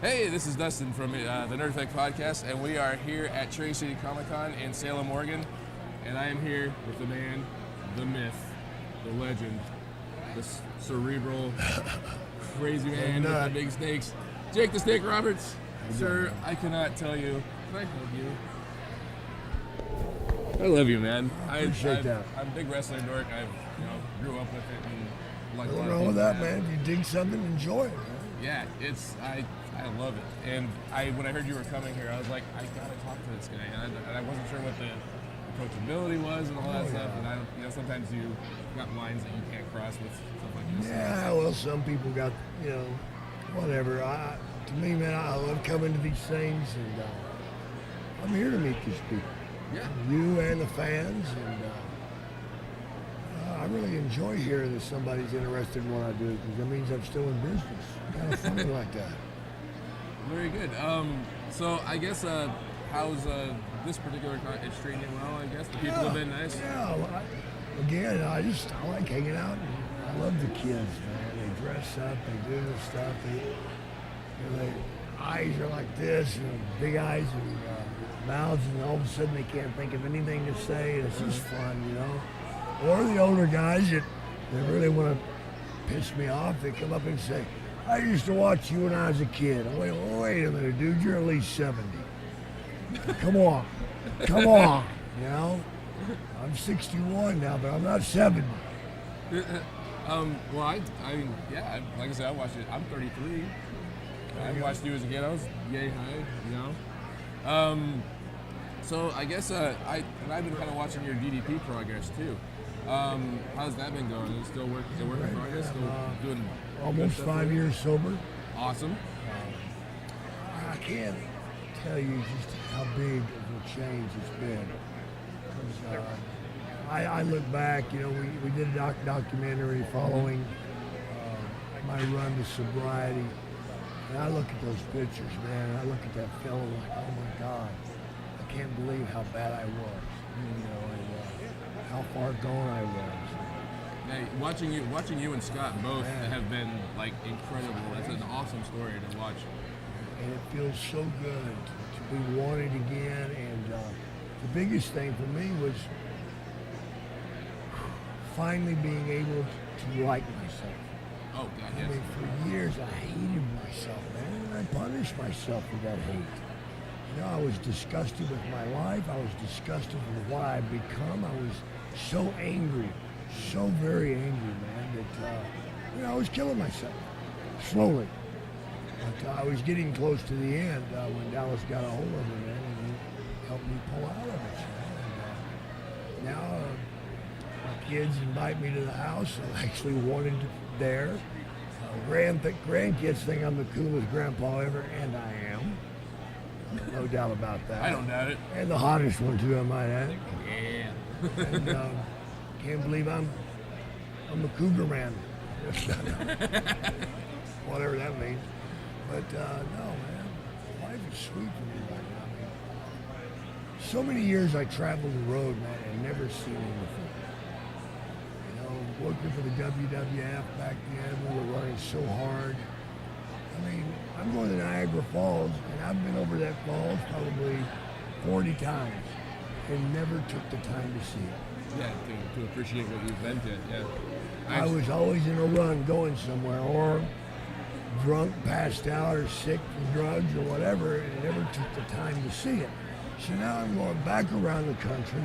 Hey, this is Dustin from the Nerd Effect Podcast, and we are here at Cherry City Comic Con in Salem, Oregon. And I am here with the man, the myth, the legend, the cerebral, crazy man with the big snakes, Jake the Snake Roberts. Sir, I cannot tell you. Can I hug you? I love you, man. I appreciate that. I'm a big wrestling dork. I grew up with it. And like nothing wrong with that, man. If you dig something, enjoy it, man. Yeah, I love it. And when I heard you were coming here, I was like, I gotta talk to this guy. And I wasn't sure what the coachability was and all that stuff. And sometimes you got lines that you can't cross with stuff like this. Yeah, well, some people got, whatever. To me, man, I love coming to these things, and I'm here to meet these people. Yeah. You and the fans, and I really enjoy hearing that somebody's interested in what I do, because that means I'm still in business. Kind of funny like that. Very good. So I guess how's this particular con? It's treating you well, I guess. The people have been nice. Yeah. Well, I like hanging out. And I love the kids, man. They dress up. They do this stuff. Their eyes are like this, big eyes and mouths, and all of a sudden they can't think of anything to say. And it's just fun, Or the older guys that really want to piss me off, they come up and say, I used to watch you when I was a kid. I'm like, wait a minute, dude, you're at least 70. Come on. I'm 61 now, but I'm not 70. Well, I mean, yeah, like I said, I watched it. I'm 33. I watched you as a kid. I was yay high, So I guess I've been kind of watching your DDP progress too. How's that been going? Is it still work in progress? Still doing almost 5 years sober. Awesome. I can't tell you just how big of a change it's been. I look back, we did a documentary following my run to sobriety, and I look at those pictures, man, and I look at that fellow like, oh my God, I can't believe how bad I was, and how far gone I was. Hey, watching you and Scott both have been like incredible. It's an awesome story to watch. And it feels so good to be wanted again. And the biggest thing for me was finally being able to like myself. Oh God, yes. I mean, for years I hated myself, man, and I punished myself with that hate. I was disgusted with my life. I was disgusted with what I'd become. I was so angry. So very angry, man, that, I was killing myself, slowly. But I was getting close to the end when Dallas got a hold of me, man, and he helped me pull out of it, And now my kids invite me to the house. I actually wanted there. Grandkids think I'm the coolest grandpa ever, and I am. No doubt about that. I don't doubt it. And the hottest one, too, I might add. Yeah. And, can't believe I'm a cougar man. Whatever that means. But no, man, life is sweet for me right now. I mean, so many years I traveled the road, man, and never seen anything. Working for the WWF back then, we were running so hard. I mean, I'm going to Niagara Falls, and I've been over that falls probably 40 times and never took the time to see it. Yeah, to appreciate what you've been to, yeah. I was always in a run going somewhere, or drunk, passed out, or sick from drugs or whatever, and never took the time to see it. So now I'm going back around the country,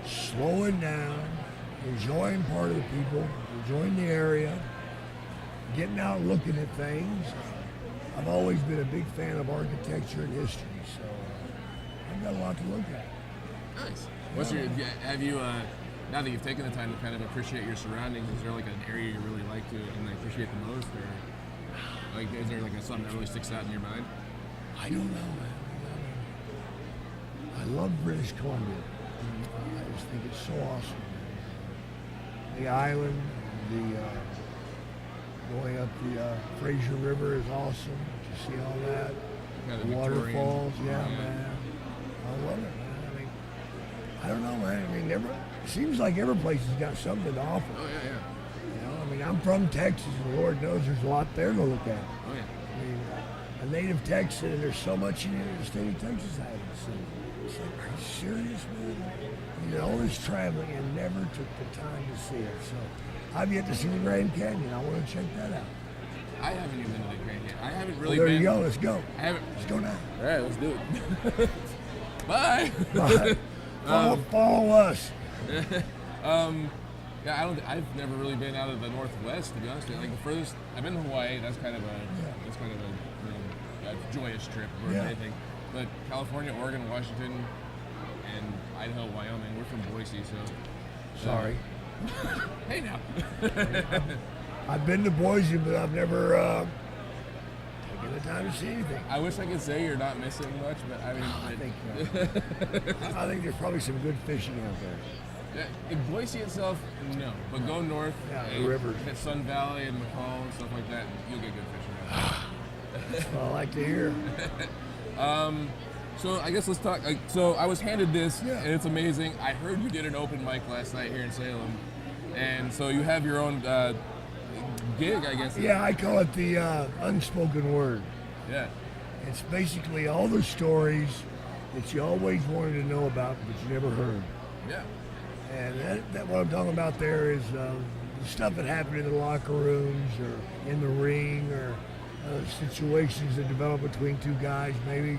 slowing down, enjoying part of the people, enjoying the area, getting out looking at things. I've always been a big fan of architecture and history, so I've got a lot to look at. Nice. Have you, now that you've taken the time to kind of appreciate your surroundings, is there like an area you really like to and appreciate the most, or like is there like something that really sticks out in your mind? I don't know, man. I love British Columbia. I just think it's so awesome. The island, going up the Fraser River is awesome. To see all that, Kind the waterfalls, man. I love it, man. I don't know, man. I mean, seems like every place has got something to offer. Oh, yeah. I mean, I'm from Texas, and Lord knows there's a lot there to look at. Oh, yeah. I mean, a native Texan, and there's so much in the state of Texas I haven't seen. It's like, are you serious, man? You did all this traveling and never took the time to see it. So I've yet to see the Grand Canyon. I want to check that out. I haven't even been to the Grand Canyon. I haven't really Well, there been. you go. Let's go. I haven't. Let's go now. All right, let's do it. Bye. Bye. Follow us. Yeah, I've never really been out of the Northwest, to be honest with you. Like the furthest I've been to Hawaii. That's kind of a joyous trip or anything. But California, Oregon, Washington, and Idaho, Wyoming. We're from Boise, so. Sorry. Hey now. I've been to Boise, but I've never taken the time to see anything. I wish I could say you're not missing much, but I mean, I think there's probably some good fishing out there. In Boise itself, no. But go north, the rivers. hit Sun Valley and McCall and stuff like that, you'll get good fishing out there. That's what I like to hear. So I guess let's talk. So I was handed this, and it's amazing. I heard you did an open mic last night here in Salem, and so you have your own gig, I guess. Yeah, I call it the unspoken word. Yeah. It's basically all the stories that you always wanted to know about, but you never heard. Yeah. And that what I'm talking about there is the stuff that happened in the locker rooms or in the ring or situations that develop between two guys maybe.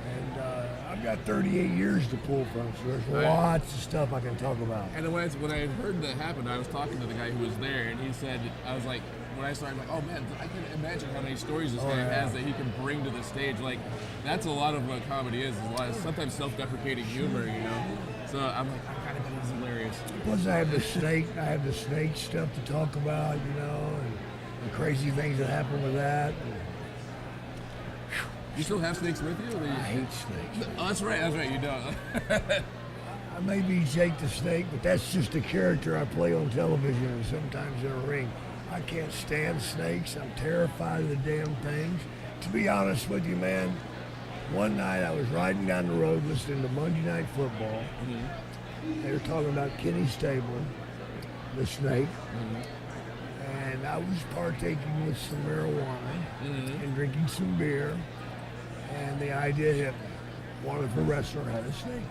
And I've got 38 years to pull from, so there's lots of stuff I can talk about. And when I heard that happen, I was talking to the guy who was there, and he said, I was like, when I started, I'm like, oh man, I can imagine how many stories this guy has that he can bring to the stage. Like, that's a lot of what comedy is a lot of sometimes self-deprecating humor, you know? So I'm like, I kind of think it's hilarious. Plus I have the snake stuff to talk about, you know, and the crazy things that happen with that. You still have snakes with you? I hate snakes. Oh, that's right, you don't. I may be Jake the Snake, but that's just a character I play on television and sometimes in a ring. I can't stand snakes. I'm terrified of the damn things. To be honest with you, man, one night I was riding down the road listening to Monday Night Football. Mm-hmm. They were talking about Kenny Stabler, the snake. Mm-hmm. And I was partaking with some marijuana and drinking some beer. And the idea hit me. One of the wrestler had a snake.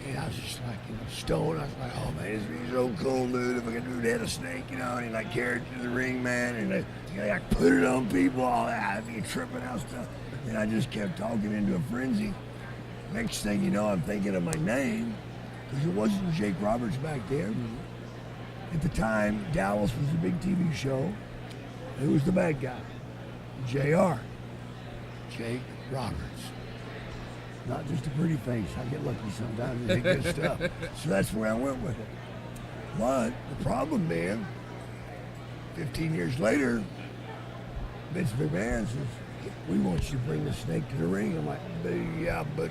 And I was just like, stoned. I was like, oh man, this would be so cool, dude, if a dude had a snake, you know, and he like carried it to the ring, man, and I put it on people, all that, I'd be tripping out stuff. And I just kept talking into a frenzy. Next thing you know, I'm thinking of my name, because it wasn't Jake Roberts back there. At the time, Dallas was a big TV show. Who was the bad guy? JR. Jake Roberts. Not just a pretty face. I get lucky sometimes and get good stuff. So that's where I went with it. But the problem being, 15 years later, Vince McMahon says, we want you to bring the snake to the ring. I'm like, yeah, but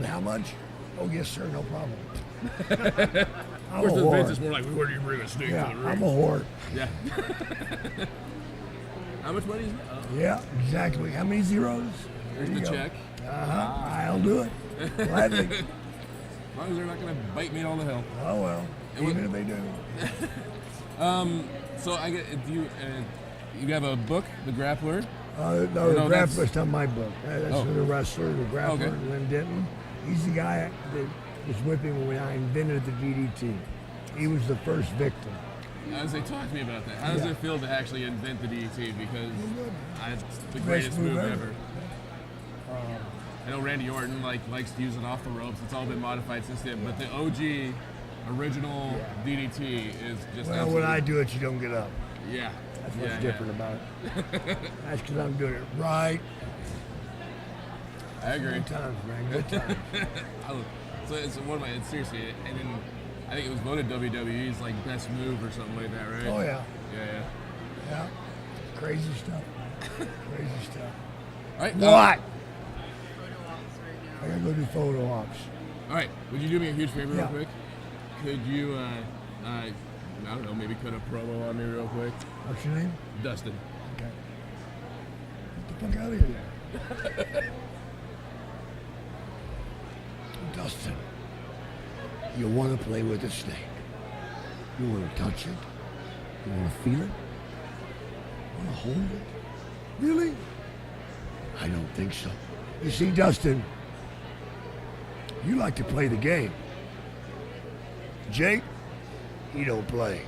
how much? Oh, yes, sir, no problem. Of course, the Vince is more like, where do you bring a snake to the ring? I'm a whore. Yeah. How much money is it? Oh. Yeah, exactly. How many zeros? There's the check. I'll do it. Gladly. As long as they're not going to bite me in all the hell. Oh, well. Even if they do. So I get, do you have a book, The Grappler? No, The Grappler's not my book. That's the wrestler, The Grappler, Lynn Denton. He's the guy that was whipping when I invented the DDT. He was the first victim. As they talk to me about that, how does it feel to actually invent the DDT? Because it's the greatest move ever. I know Randy Orton likes to use it off the ropes. It's all been modified since then, but the OG original DDT is just. Well, when I do it, you don't get up. Yeah. That's what's different about it. That's because I'm doing it right. I agree. Good times, man. Good times. So it's one of my, seriously, and then I think it was voted WWE's like best move or something like that, right? Oh yeah. Yeah. Crazy stuff. Crazy stuff. All right. What? I gotta go do photo ops. All right. Would you do me a huge favor real quick? Could you, I don't know, maybe cut a promo on me real quick? What's your name? Dustin. Okay. Get the fuck out of here. Dustin, you want to play with a snake. You want to touch it. You want to feel it. Want to hold it? Really? I don't think so. You see, Dustin, you like to play the game. Jake, he don't play.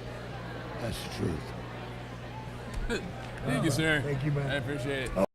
That's the truth. Thank you, sir. Thank you, man. I appreciate it.